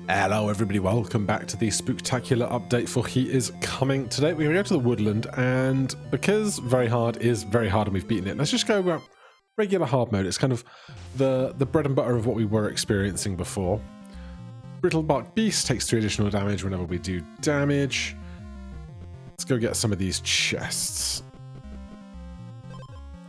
Hello everybody, welcome back to the Spooktacular update for He Is Coming. Today we're going to go to the woodland, and because very hard is very hard and we've beaten it, let's just go regular hard mode. It's kind of the bread and butter of what we were experiencing before. Brittlebark Beast takes 3 additional damage whenever we do damage. Let's go get some of these chests.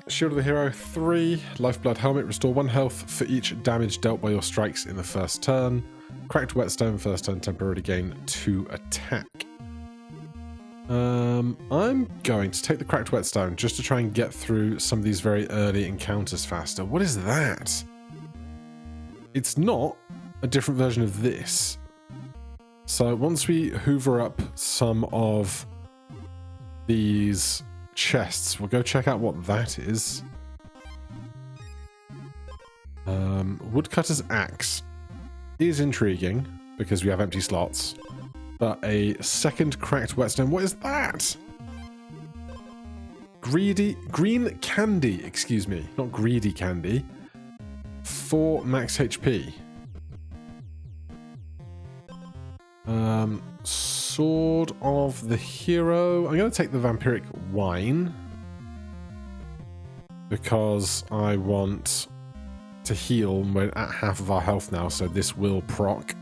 Shield of the Hero 3, Lifeblood Helmet, restore 1 health for each damage dealt by your strikes in the first turn. Cracked Whetstone, first turn, temporarily gain 2 attack. I'm going to take the Cracked Whetstone just to try and get through some of these very early encounters faster. What is that? It's not a different version of this. So once we hoover up some of these chests, we'll go check out what that is. Woodcutter's Axe is intriguing because we have empty slots, but a second Cracked Whetstone, what is that? Green candy, excuse me, not greedy candy, 4 max HP. Sword of the Hero, I'm going to take the Vampiric Wine because I want to heal. We're at half of our health now, so this will proc.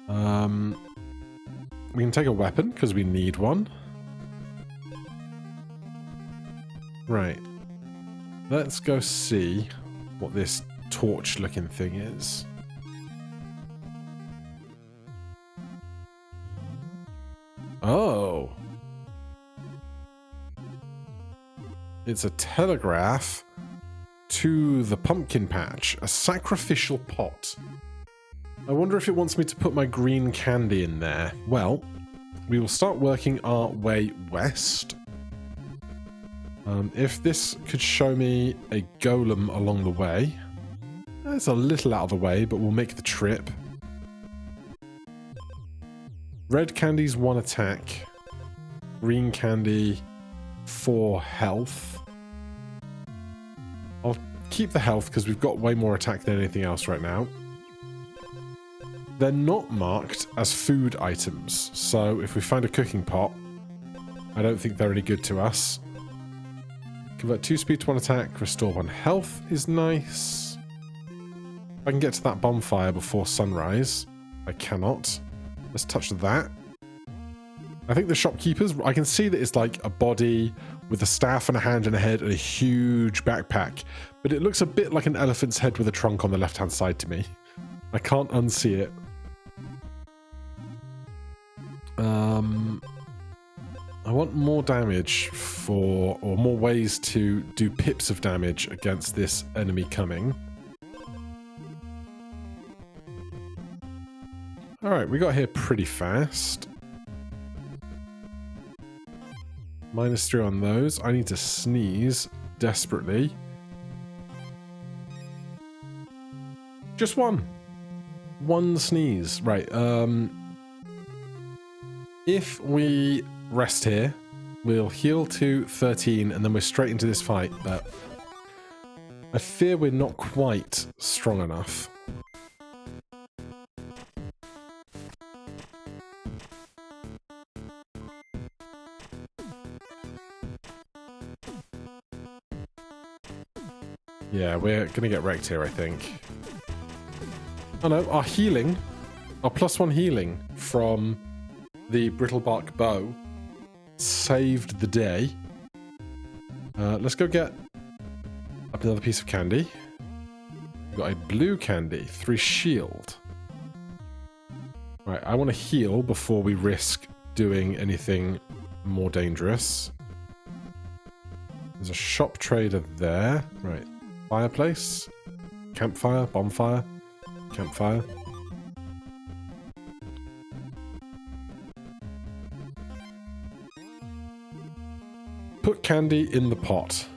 We can take a weapon because we need one. Right. Let's go see what this torch looking thing is. Oh. It's a telegraph to the pumpkin patch, a sacrificial pot. I wonder if it wants me to put my green candy in there. Well, we will start working our way west. If this could show me a golem along the way. It's a little out of the way, but we'll make the trip. Red candy's 1 attack. Green candy, 4 health. I'll keep the health because we've got way more attack than anything else right now. They're not marked as food items, so if we find a cooking pot, I don't think they're any good to us. Convert 2 speed to 1 attack, restore 1 health is nice. If I can get to that bonfire before sunrise. I cannot. Let's touch that. I think the shopkeepers, I can see that it's like a body with a staff and a hand and a head and a huge backpack, but it looks a bit like an elephant's head with a trunk on the left-hand side to me. I can't unsee it. I want more damage or more ways to do pips of damage against this enemy coming. Alright, we got here pretty fast. -3 on those. I need to sneeze desperately. Just one. One sneeze. Right, if we rest here, we'll heal to 13 and then we're straight into this fight, but I fear we're not quite strong enough. Yeah, we're gonna get wrecked here, I think. Oh no, our healing, our +1 healing from the Brittlebark Bow saved the day. Let's go get up another piece of candy. We've got a blue candy, 3 shield. Right, I want to heal before we risk doing anything more dangerous. There's a shop trader there. Right, fireplace, campfire, bonfire, campfire. Put candy in the pot.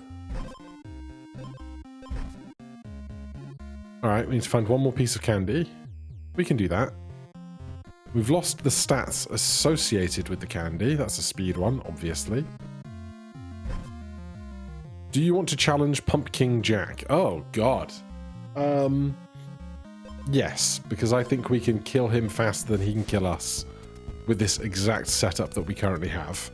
Alright, we need to find 1 more piece of candy. We can do that. We've lost the stats associated with the candy. That's a speed one, obviously. Do you want to challenge Pumpkin Jack? Oh, God. Yes, because I think we can kill him faster than he can kill us with this exact setup that we currently have.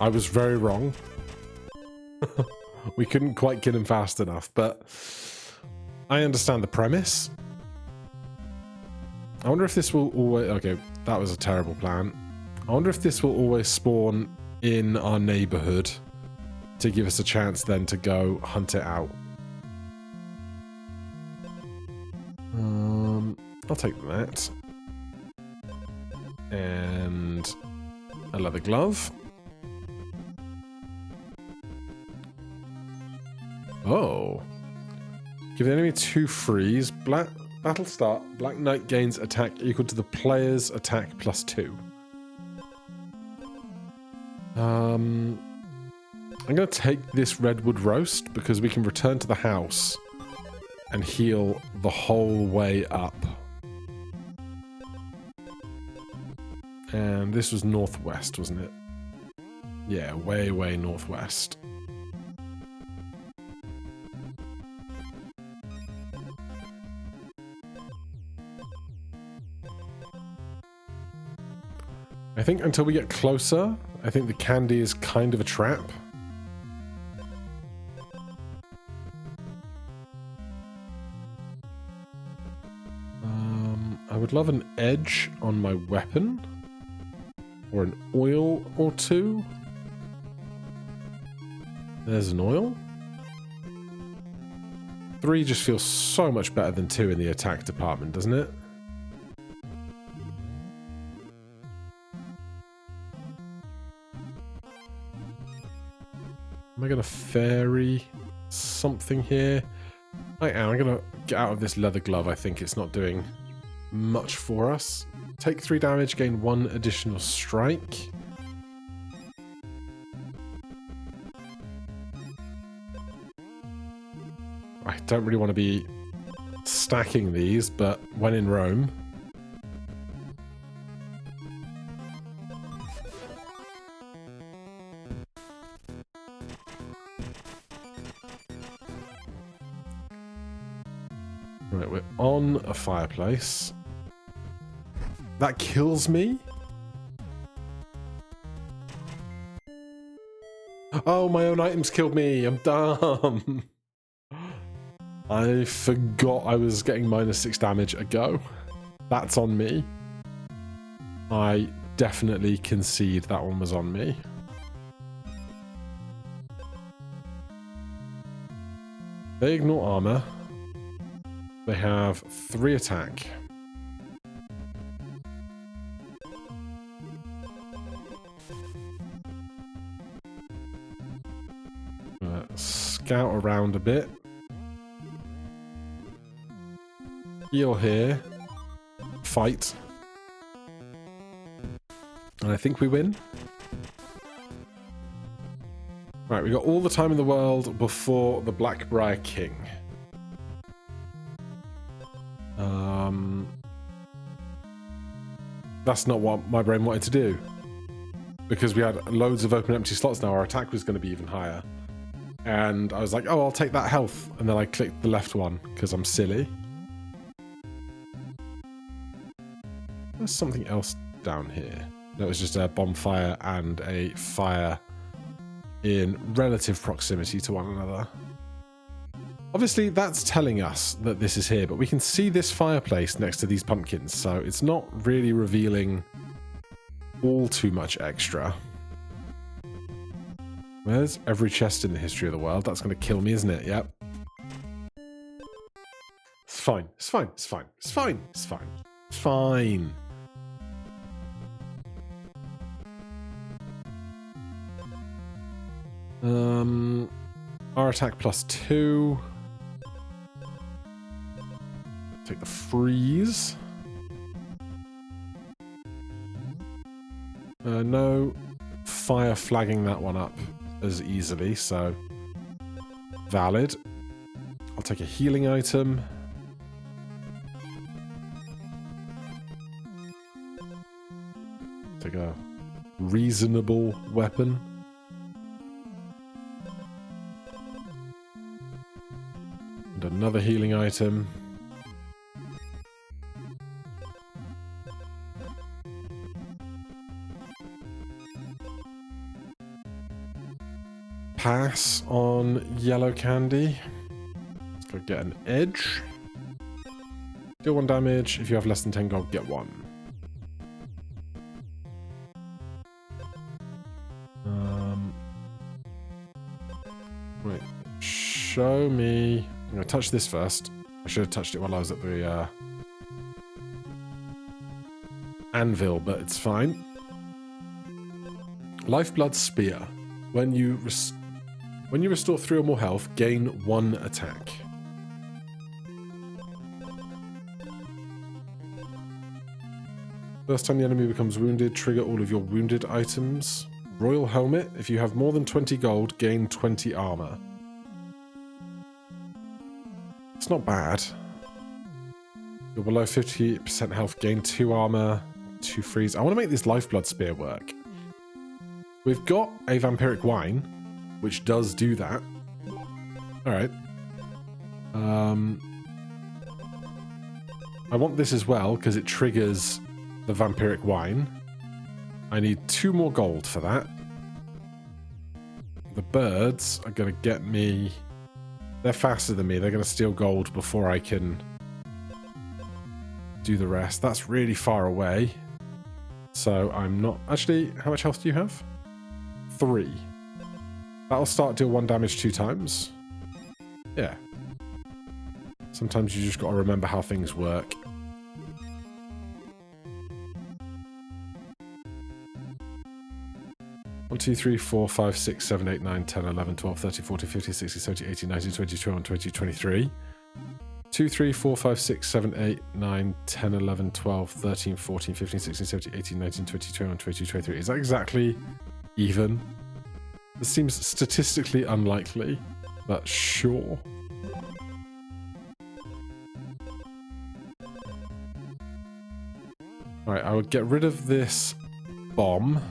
I was very wrong. We couldn't quite kill him fast enough, but I understand the premise. I wonder if this will always... Okay, that was a terrible plan. I wonder if this will always spawn in our neighborhood to give us a chance then to go hunt it out. I'll take that. And a leather glove. Oh. Give the enemy 2 freeze. Battle start. Black Knight gains attack equal to the player's attack plus 2. I'm going to take this redwood roast because we can return to the house and heal the whole way up. And this was northwest, wasn't it? Yeah, way, way northwest. I think until we get closer, I think the candy is kind of a trap. I would love an edge on my weapon. Or an oil or 2. There's an oil. 3 just feels so much better than 2 in the attack department, doesn't it? Am I going to fairy something here? I am. I'm going to get out of this leather glove. I think it's not doing much for us. Take 3 damage, gain 1 additional strike. I don't really want to be stacking these, but when in Rome. Right, we're on a fireplace. That kills me? Oh, my own items killed me. I'm dumb. I forgot I was getting -6 damage a go. That's on me. I definitely concede that one was on me. They ignore armor. They have 3 attack. Scout around a bit. Heal here. Fight. And I think we win. Right, we got all the time in the world before the Blackbriar King. That's not what my brain wanted to do. Because we had loads of open empty slots now, our attack was going to be even higher. And I was like, oh, I'll take that health. And then I clicked the left one, because I'm silly. There's something else down here. That was just a bonfire and a fire in relative proximity to one another. Obviously, that's telling us that this is here, but we can see this fireplace next to these pumpkins, so it's not really revealing all too much extra. Where's every chest in the history of the world? That's going to kill me, isn't it? Yep. It's fine. It's fine. It's fine. It's fine. It's fine. It's fine. Our attack +2. Take the freeze. No fire flagging that one up as easily, so valid. I'll take a healing item. Take a reasonable weapon. And another healing item. Pass on yellow candy. Let's go get an edge. Deal 1 damage. If you have less than 10 gold, get 1. Right. Show me. I'm going to touch this first. I should have touched it while I was at the anvil, but it's fine. Lifeblood Spear. When you restore 3 or more health, gain 1 attack. First time the enemy becomes wounded, trigger all of your wounded items. Royal Helmet. If you have more than 20 gold, gain 20 armor. It's not bad. You're below 50% health, gain 2 armor, 2 freeze. I want to make this Lifeblood Spear work. We've got a Vampiric Wine, which does do that. Alright. I want this as well, because it triggers the Vampiric Wine. I need 2 more gold for that. The birds are going to get me... They're faster than me. They're going to steal gold before I can do the rest. That's really far away. So I'm not... Actually, how much health do you have? 3. That'll start deal 1 damage 2 times. Yeah. Sometimes you just got to remember how things work. One, 2, 3, 4, 5, 6, 7, 8, 9, 10, 11, 12, 13, 14, 15, 16, 17, 18, 19, 20, 21, 22, 23. 2, 3, 4, 5, 6, 7, 8, 9, 10, 11, 12, 13, 14, 15, 16, 17, 18, 19, 20, 21, 22, 23. Is that exactly even? This seems statistically unlikely, but sure. Alright, I would get rid of this bomb.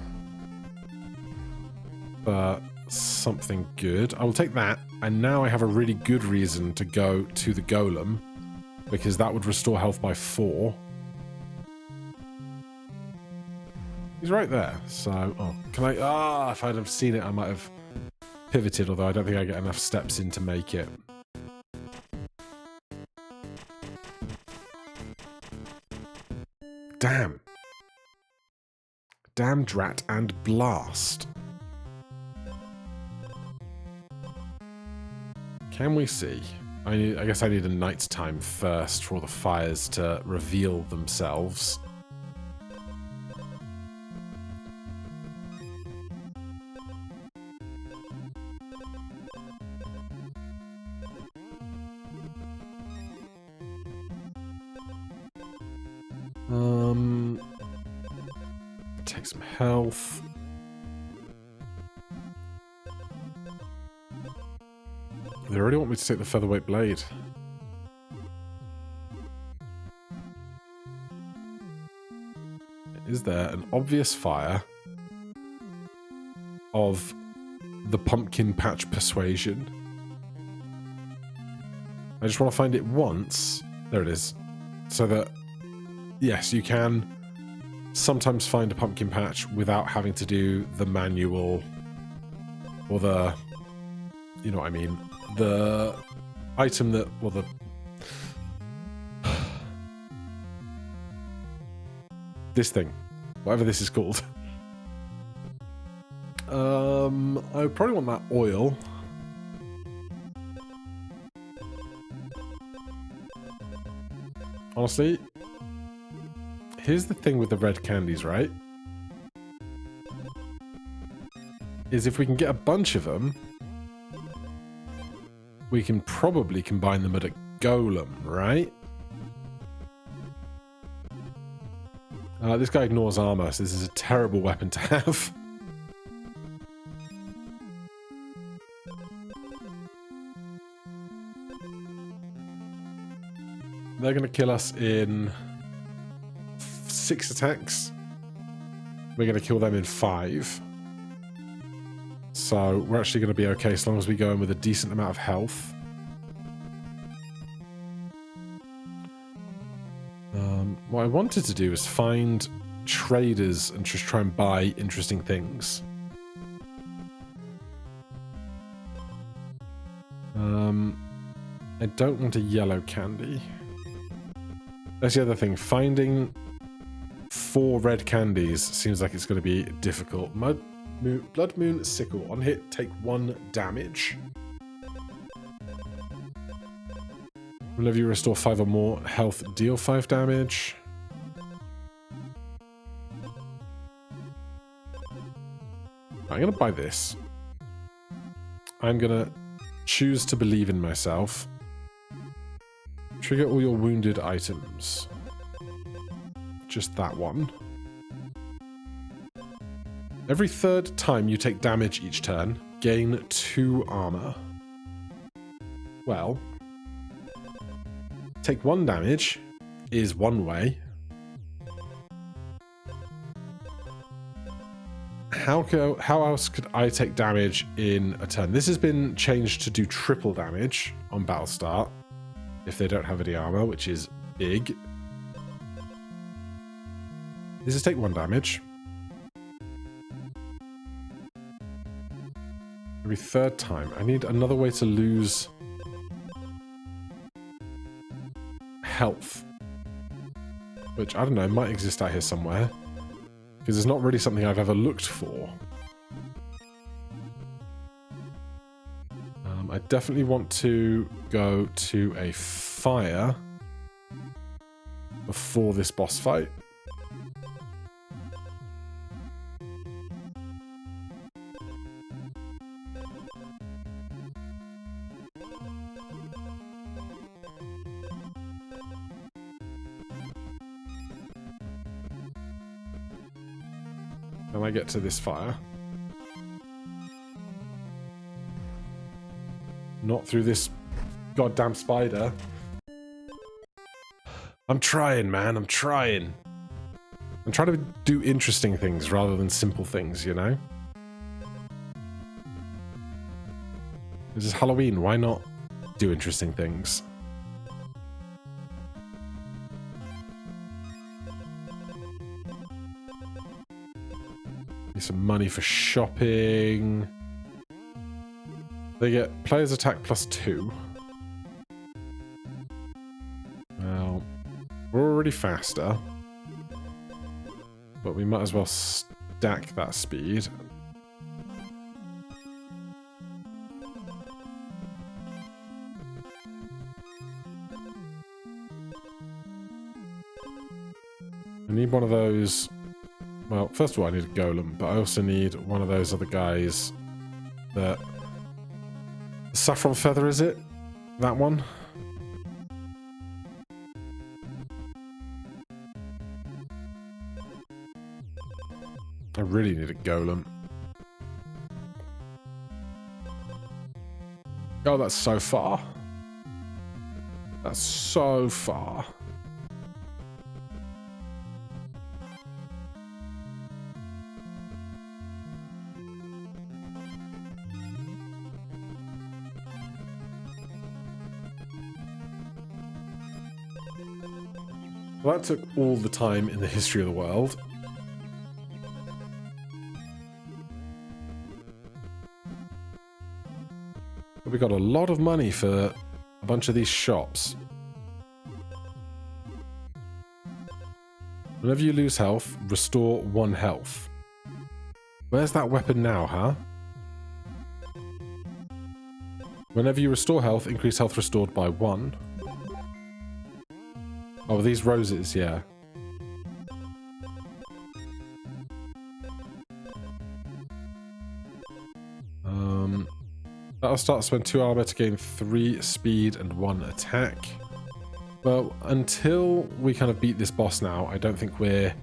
But something good. I will take that, and now I have a really good reason to go to the golem, because that would restore health by 4. He's right there, so... Oh, can I... Ah, if I'd have seen it, I might have pivoted, although I don't think I get enough steps in to make it. Damn. Damn, drat, and blast. Can we see? I guess I need a night's time first for all the fires to reveal themselves. Take some health. They already want me to take the featherweight blade. Is there an obvious fire of the pumpkin patch persuasion? I just want to find it once. There it is. So that, yes, you can sometimes find a pumpkin patch without having to do the manual or the, you know what I mean, the item that, well, the this thing, whatever this is called. I probably want that oil. Honestly, here's the thing with the red candies, right? Is if we can get a bunch of them, we can probably combine them at a golem, right? This guy ignores armor, so this is a terrible weapon to have. They're going to kill us in 6 attacks. We're going to kill them in 5. So we're actually going to be okay as long as we go in with a decent amount of health. What I wanted to do is find traders and just try and buy interesting things. I don't want a yellow candy. That's the other thing. Finding 4 red candies seems like it's going to be difficult. Blood Moon Sickle. On hit, take 1 damage. Whenever you restore 5 or more health, deal 5 damage. I'm going to buy this. I'm going to choose to believe in myself. Trigger all your wounded items. Just that one. Every 3rd time you take damage each turn, gain 2 armor. Well, take 1 damage is one way. How else could I take damage in a turn? This has been changed to do triple damage on battle start if they don't have any armor, which is big. This is take 1 damage. Every 3rd time. I need another way to lose health. Which, I don't know, might exist out here somewhere. Because it's not really something I've ever looked for. I definitely want to go to a fire before this boss fight. Then I get to this fire. Not through this goddamn spider. I'm trying, man. I'm trying. I'm trying to do interesting things rather than simple things, you know? This is Halloween. Why not do interesting things? Need some money for shopping. They get players attack +2. Well, we're already faster. But we might as well stack that speed. I need one of those. Well, first of all, I need a golem, but I also need one of those other guys that... Saffron Feather, is it? That one? I really need a golem. Oh, that's so far. That's so far. Well, that took all the time in the history of the world. But we got a lot of money for a bunch of these shops. Whenever you lose health, restore 1 health. Where's that weapon now, huh? Whenever you restore health, increase health restored by 1. Oh, these roses, yeah. That'll start to spend 2 armor to gain 3 speed and 1 attack. Well, until we kind of beat this boss now, I don't think we're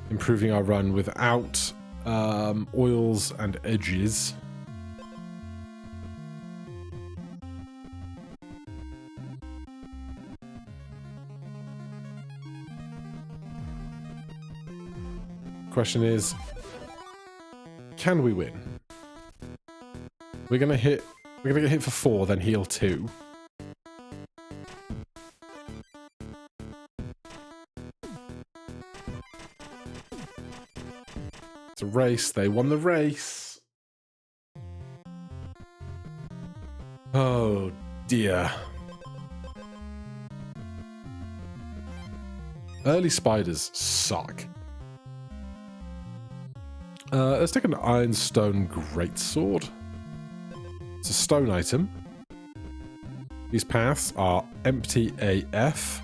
improving our run without oils and edges. Question is, can we win? We're gonna get hit for 4, then heal 2. race. They won the race. Oh, dear. Early spiders suck. Let's take an ironstone greatsword. It's a stone item. These paths are empty AF.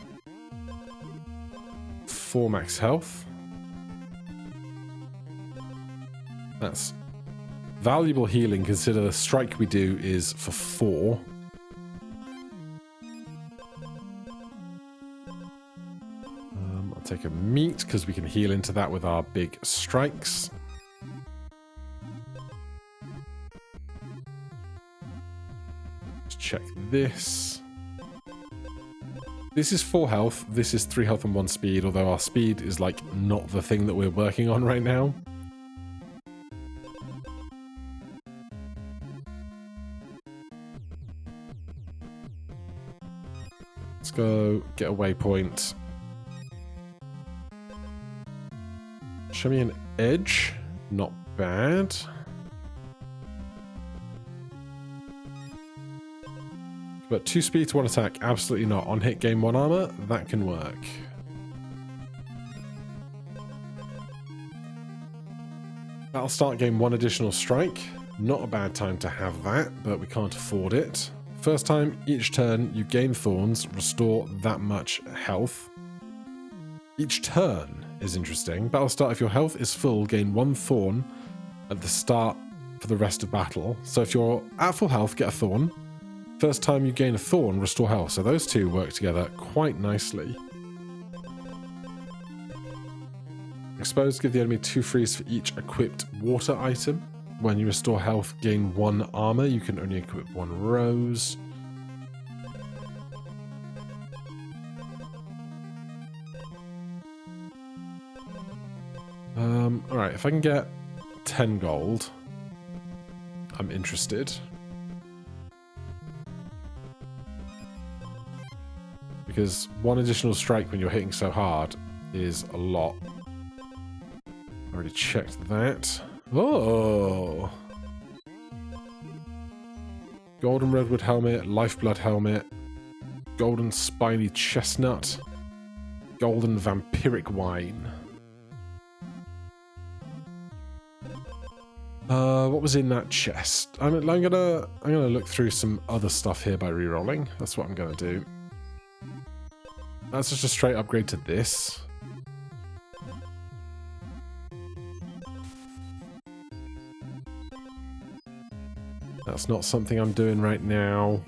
4 max health. That's valuable healing. Consider the strike we do is for 4. I'll take a meat because we can heal into that with our big strikes. Let's check this. This is 4 health. This is 3 health and 1 speed, although our speed is like not the thing that we're working on right now. Let's go get a waypoint. Show me an edge. Not bad. But 2 speed to 1 attack, absolutely not. On hit, gain 1 armor, that can work. That'll start gain 1 additional strike. Not a bad time to have that, but we can't afford it. First time each turn you gain thorns, restore that much health. Each turn is interesting. Battle start, if your health is full, gain 1 thorn at the start for the rest of battle. So if you're at full health, get a thorn. First time you gain a thorn, restore health. So those two work together quite nicely. Exposed, give the enemy 2 freeze for each equipped water item. When you restore health, gain 1 armor. You can only equip 1 rose. Alright, if I can get 10 gold, I'm interested. Because 1 additional strike when you're hitting so hard is a lot. I already checked that. Oh! Golden redwood helmet, lifeblood helmet, golden spiny chestnut, golden vampiric wine. What was in that chest? I'm gonna look through some other stuff here by rerolling. That's what I'm gonna do. That's just a straight upgrade to this. That's not something I'm doing right now.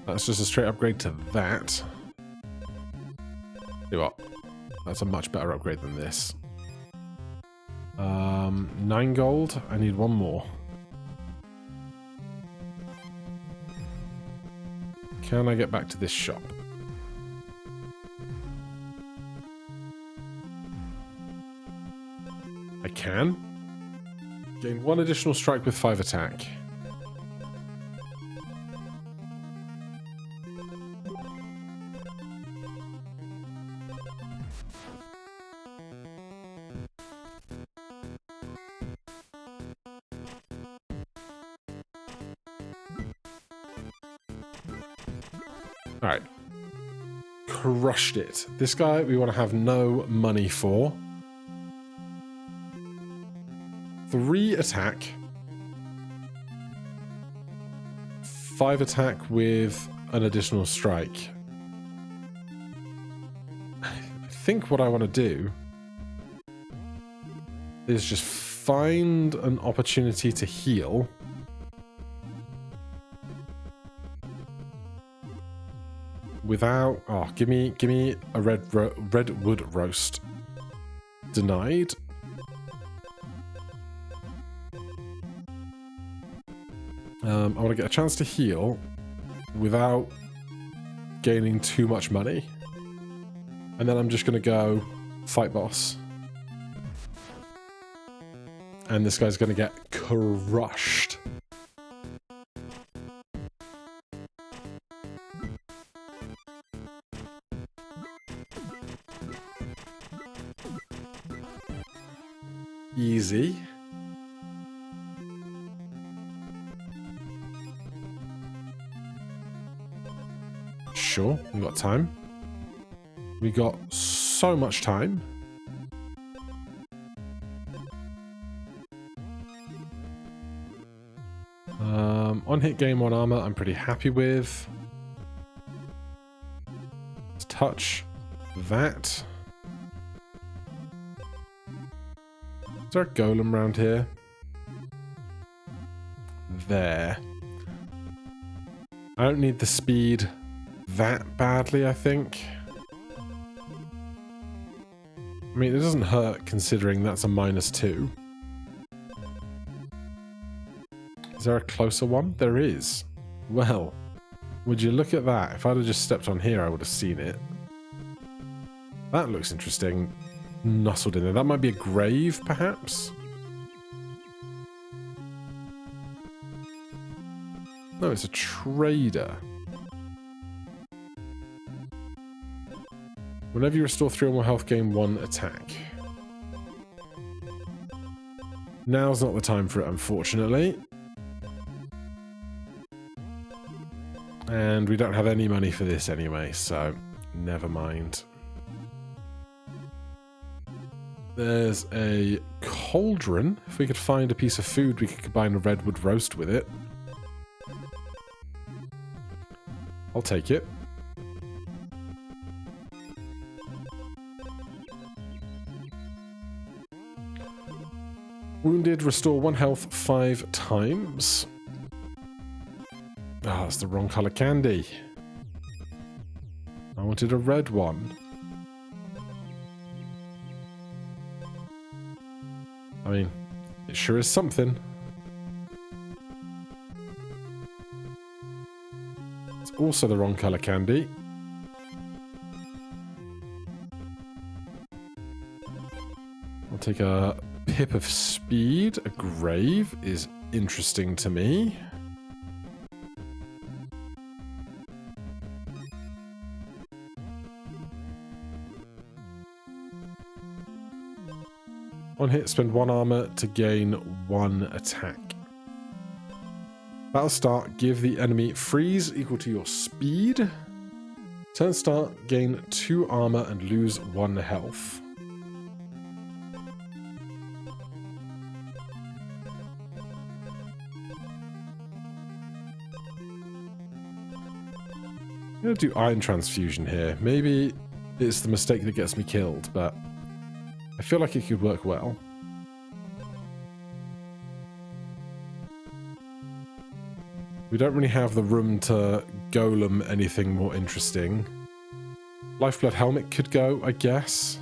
That's just a straight upgrade to that. See what? That's a much better upgrade than this. 9 gold. I need 1 more. Can I get back to this shop? I can. Gain 1 additional strike with 5 attack. Alright. Crushed it. This guy we want to have no money for. 3 attack. 5 attack with an additional strike. I think what I want to do is just find an opportunity to heal. Without... Oh, give me a redwood roast. Denied. I want to get a chance to heal without gaining too much money. And then I'm just going to go fight boss. And this guy's going to get crushed. easy. Sure, we've got time. We got so much time. On hit gain 1 armor, I'm pretty happy with. Let's touch that. Is there a golem around here? There. I don't need the speed that badly, I think. I mean, it doesn't hurt considering that's a -2. Is there a closer one? There is. Well, would you look at that? If I'd have just stepped on here, I would have seen it. That looks interesting. Nestled in there. That might be a grave, perhaps? No, it's a trader. Whenever you restore 3 or more health, gain 1 attack. Now's not the time for it, unfortunately. And we don't have any money for this anyway, so never mind. There's a cauldron. If we could find a piece of food, we could combine a redwood roast with it. I'll take it. Wounded, restore 1 health 5 times. Ah, that's the wrong colour candy. I wanted a red one. I mean, it sure is something. It's also the wrong colour candy. I'll take a pip of speed. A grave is interesting to me. On hit, spend 1 armor to gain 1 attack. Battle start, give the enemy freeze equal to your speed. Turn start, gain 2 armor and lose 1 health. I'm going to do iron transfusion here. Maybe it's the mistake that gets me killed, but I feel like it could work well. We don't really have the room to golem anything more interesting. Lifeblood helmet could go, I guess.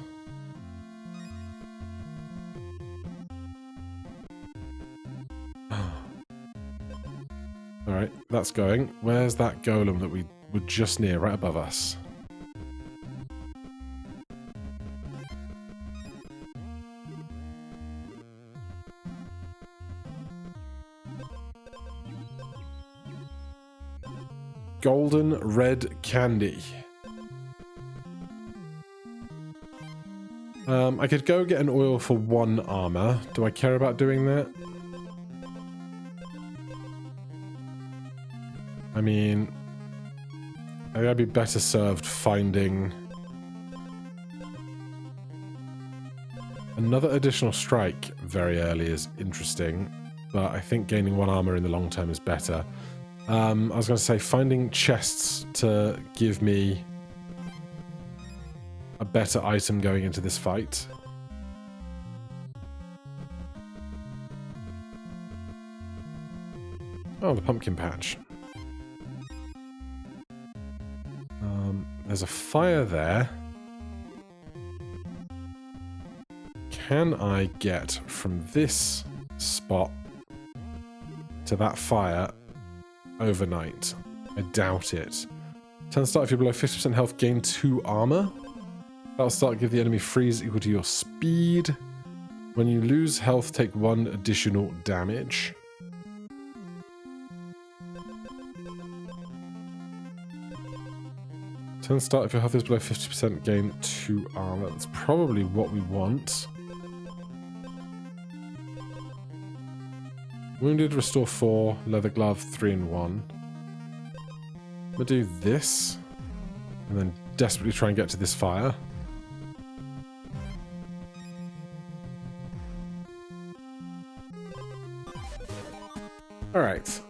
Alright, that's going. Where's that golem that we were just near, right above us? Golden red candy. I could go get an oil for 1 armor. Do I care about doing that? I mean, I think I'd be better served finding another additional strike very early is interesting, but I think gaining 1 armor in the long term is better. I was going to say finding chests to give me a better item going into this fight. Oh, the pumpkin patch. There's a fire there. Can I get from this spot to that fire overnight? I doubt it. Turn start, if you're below 50% health, gain 2 armor. Battle start, give the enemy freeze equal to your speed. When you lose health, take 1 additional damage. Turn start, if your health is below 50%, gain 2 armor. That's probably what we want. Wounded, restore 4. Leather glove, 3 and 1. I'm going to do this. And then desperately try and get to this fire. Alright.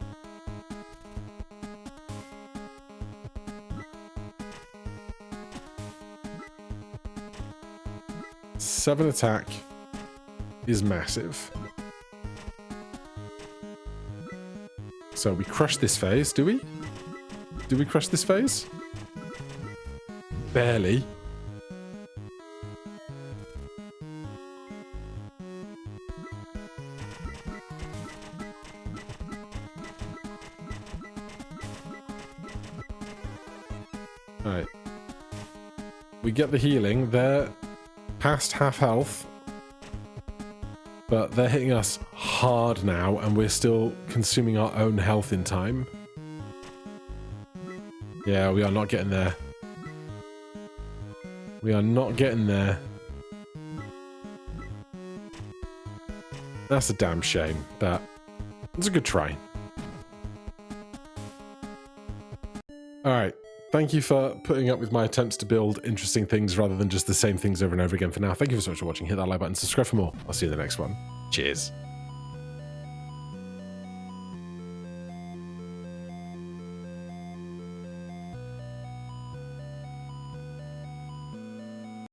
Seven attack is massive. So we crush this phase, do we? Do we crush this phase? Barely. Alright. We get the healing. They're past half health. But they're hitting us hard now, and we're still consuming our own health in time. Yeah, we are not getting there. We are not getting there. That's a damn shame, but it's a good try. Alright, thank you for putting up with my attempts to build interesting things rather than just the same things over and over again for now. Thank you so much for watching. Hit that like button, subscribe for more. I'll see you in the next one. Cheers.